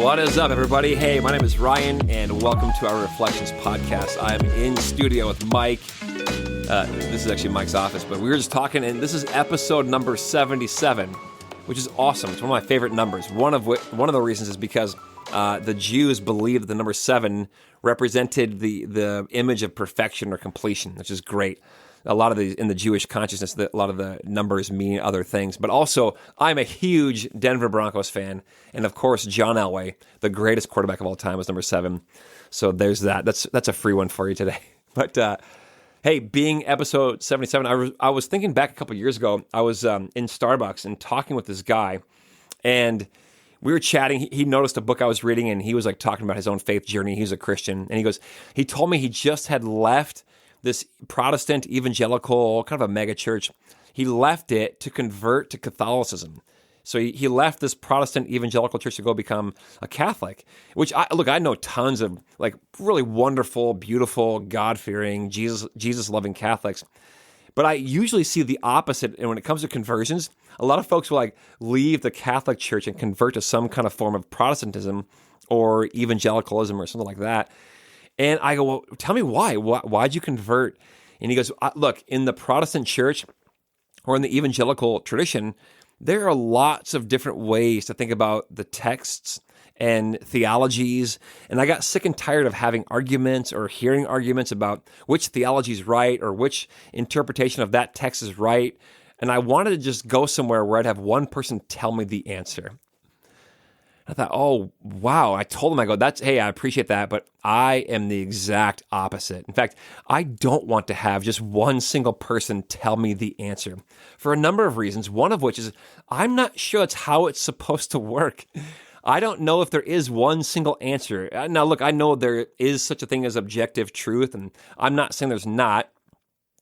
What is up, everybody? Hey, my name is Ryan, and welcome to our Reflections podcast. I'm in studio with Mike. This is actually Mike's office, but we were just talking, and this is episode number 77, which is awesome. It's one of my favorite numbers. One of the reasons is because the Jews believed that the number 7 represented the image of perfection or completion, which is great. A lot of in the Jewish consciousness, a lot of the numbers mean other things. But also, I'm a huge Denver Broncos fan. And of course, John Elway, the greatest quarterback of all time, was number 7. So there's that. That's a free one for you today. But hey, being episode 77, I was thinking back a couple years ago. I was in Starbucks and talking with this guy. And we were chatting. He noticed a book I was reading, and he was like talking about his own faith journey. He's a Christian. And he told me he just had left this Protestant evangelical, kind of a mega church. He left it to convert to Catholicism. So he left this Protestant evangelical church to go become a Catholic, which I know tons of like really wonderful, beautiful, God-fearing, Jesus-loving Catholics. But I usually see the opposite. And when it comes to conversions, a lot of folks will like leave the Catholic Church and convert to some kind of form of Protestantism or evangelicalism or something like that. And I go, well, tell me why. Why'd you convert? And he goes, look, in the Protestant church or in the evangelical tradition, there are lots of different ways to think about the texts and theologies. And I got sick and tired of having arguments or hearing arguments about which theology is right or which interpretation of that text is right. And I wanted to just go somewhere where I'd have one person tell me the answer. I thought, oh, wow. I told him, hey, I appreciate that, but I am the exact opposite. In fact, I don't want to have just one single person tell me the answer for a number of reasons, one of which is I'm not sure it's how it's supposed to work. I don't know if there is one single answer. Now, look, I know there is such a thing as objective truth, and I'm not saying there's not.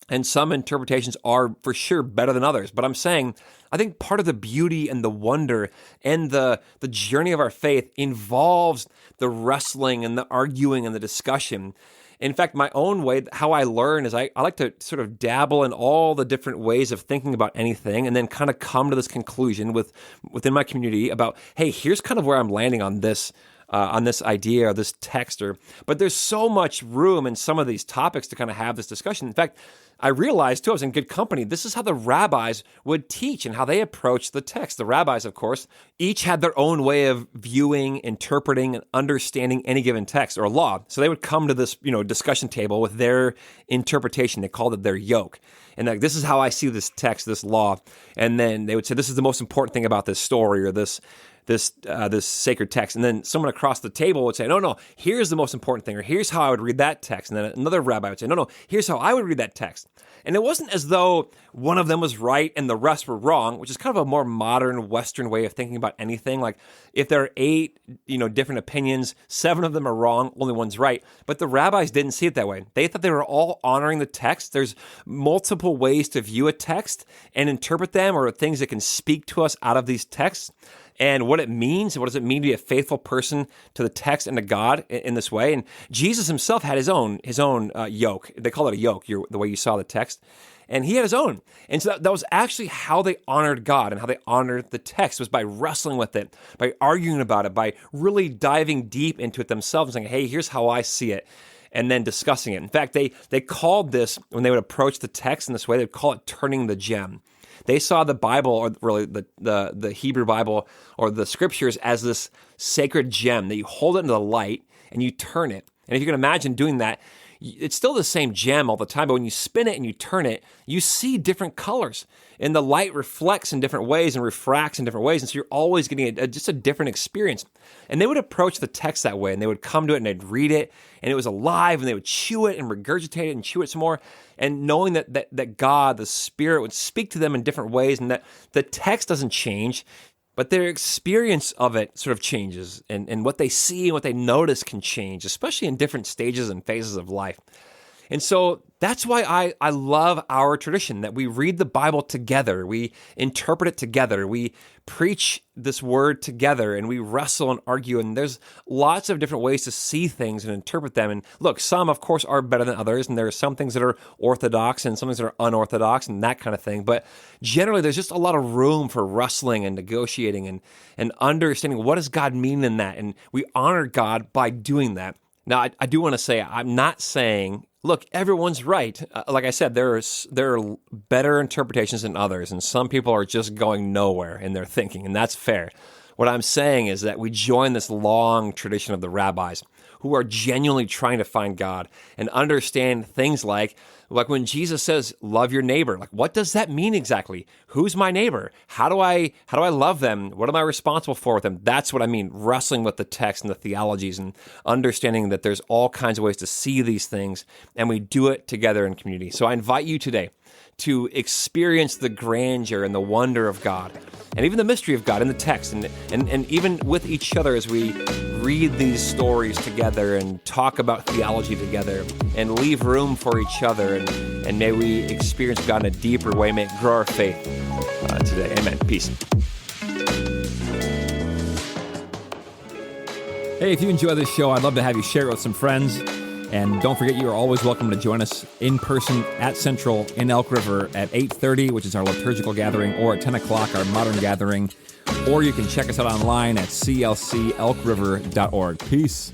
And some interpretations are for sure better than others. But I'm saying, I think part of the beauty and the wonder and the journey of our faith involves the wrestling and the arguing and the discussion. In fact, my own way, how I learn is I like to sort of dabble in all the different ways of thinking about anything and then kind of come to this conclusion within my community about, hey, here's kind of where I'm landing on this idea or this text. But there's so much room in some of these topics to kind of have this discussion. In fact, I realized, too, I was in good company. This is how the rabbis would teach and how they approached the text. The rabbis, of course, each had their own way of viewing, interpreting, and understanding any given text or law. So they would come to this, discussion table with their interpretation. They called it their yoke. And like, this is how I see this text, this law. And then they would say, this is the most important thing about this story or this sacred text. And then someone across the table would say, no, here's the most important thing, or here's how I would read that text. And then another rabbi would say, no, here's how I would read that text. And it wasn't as though one of them was right and the rest were wrong, which is kind of a more modern Western way of thinking about anything. Like if there are 8, different opinions, 7 of them are wrong, only one's right. But the rabbis didn't see it that way. They thought they were all honoring the text. There's multiple ways to view a text and interpret them, or things that can speak to us out of these texts. And what it means, and what does it mean to be a faithful person to the text and to God in this way? And Jesus himself had his own yoke. They call it a yoke, the way you saw the text. And he had his own. And so that was actually how they honored God and how they honored the text, was by wrestling with it, by arguing about it, by really diving deep into it themselves and saying, hey, here's how I see it, and then discussing it. In fact, they called this, when they would approach the text in this way, they'd call it turning the gem. They saw the Bible, or really the Hebrew Bible or the scriptures, as this sacred gem that you hold it into the light and you turn it. And if you can imagine doing that, it's still the same gem all the time, but when you spin it and you turn it, you see different colors. And the light reflects in different ways and refracts in different ways. And so you're always getting just a different experience. And they would approach the text that way, and they would come to it and they'd read it, and it was alive, and they would chew it and regurgitate it and chew it some more. And knowing that God, the Spirit, would speak to them in different ways, and that the text doesn't change, but their experience of it sort of changes, and what they see and what they notice can change, especially in different stages and phases of life. And so That's why I love our tradition, that we read the Bible together, we interpret it together, we preach this word together, and we wrestle and argue, and there's lots of different ways to see things and interpret them. And look, some, of course, are better than others, and there are some things that are orthodox and some things that are unorthodox and that kind of thing. But generally, there's just a lot of room for wrestling and negotiating and understanding what does God mean in that, and we honor God by doing that. Now, I do want to say, I'm not saying, look, everyone's right. Like I said, there are better interpretations than others, and some people are just going nowhere in their thinking, and that's fair. What I'm saying is that we join this long tradition of the rabbis who are genuinely trying to find God and understand things like when Jesus says, love your neighbor, like what does that mean exactly? Who's my neighbor? How do I love them? What am I responsible for with them? That's what I mean, wrestling with the text and the theologies and understanding that there's all kinds of ways to see these things, and we do it together in community. So I invite you today to experience the grandeur and the wonder of God, and even the mystery of God in the text, and even with each other as we read these stories together and talk about theology together and leave room for each other, and may we experience God in a deeper way. May it grow our faith today. Amen. Peace. Hey, if you enjoy this show, I'd love to have you share it with some friends. And don't forget, you are always welcome to join us in person at Central in Elk River at 8:30, which is our liturgical gathering, or at 10 o'clock, our modern gathering. Or you can check us out online at clcelkriver.org. Peace.